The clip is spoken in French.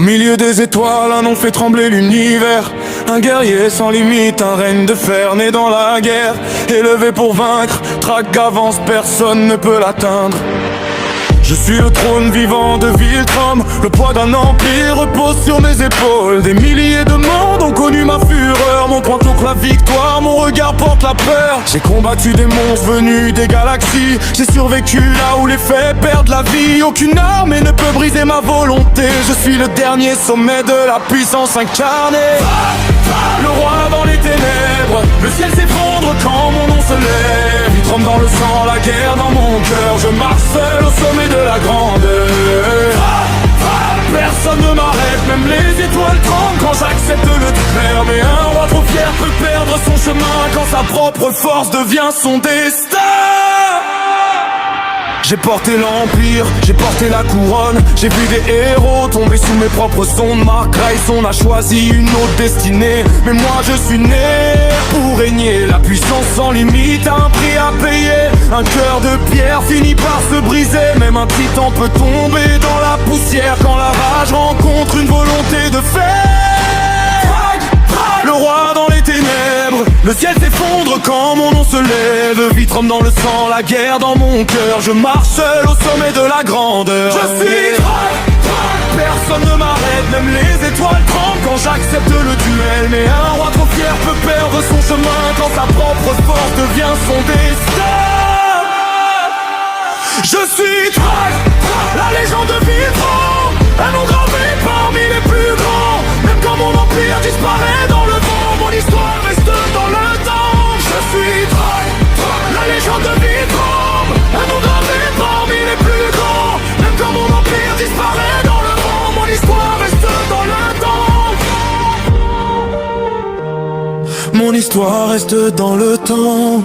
milieu des étoiles, un nom fait trembler l'univers. Un guerrier sans limite, un règne de fer né dans la guerre. Élevé pour vaincre, traque avance, personne ne peut l'atteindre. Je suis le trône vivant de Viltrum. Le poids d'un empire repose sur mes épaules. Des milliers de mondes ont connu ma fureur. Mon poing toque la victoire, mon regard porte la peur. J'ai combattu des monstres venus des galaxies. J'ai survécu là où les faits perdent la vie. Aucune armée ne peut briser ma volonté. Je suis le dernier sommet de la puissance incarnée. Le roi dans les ténèbres, le ciel s'effondre quand mon nom se lève. Il tremble dans le sang, la guerre dans mon cœur. Je marche seul au sommet de la grandeur. Personne ne m'arrête, même les étoiles tremblent quand j'accepte le travers. Mais un roi trop fier peut perdre son chemin quand sa propre force devient son destin. J'ai porté l'empire, j'ai porté la couronne. J'ai vu des héros tomber sous mes propres sondes. Mark Grayson a choisi une autre destinée. Mais moi je suis né pour régner. La puissance sans limite a un prix à payer. Un cœur de pierre finit par se briser. Même un titan peut tomber dans la poussière quand la rage rencontre une volonté de fer. Le roi dans les ténèbres, le ciel s'effondre quand mon nom se lève. Viltrum dans le sang, la guerre dans mon cœur. Je marche seul au sommet de la grandeur. Je suis personne ne m'arrête, même les étoiles tremblent quand j'accepte le duel. Mais un roi trop fier peut perdre son chemin quand sa propre force devient son destin. Je suis la légende de Viltrum, un nom gravé parmi les plus grands. Même quand mon empire disparaît dans le vent, mon histoire reste dans le temps. Je suis la légende de Viltrum, un nom gravé parmi les plus grands. Même quand mon empire disparaît dans le vent, mon histoire reste dans le temps. Mon histoire reste dans le temps.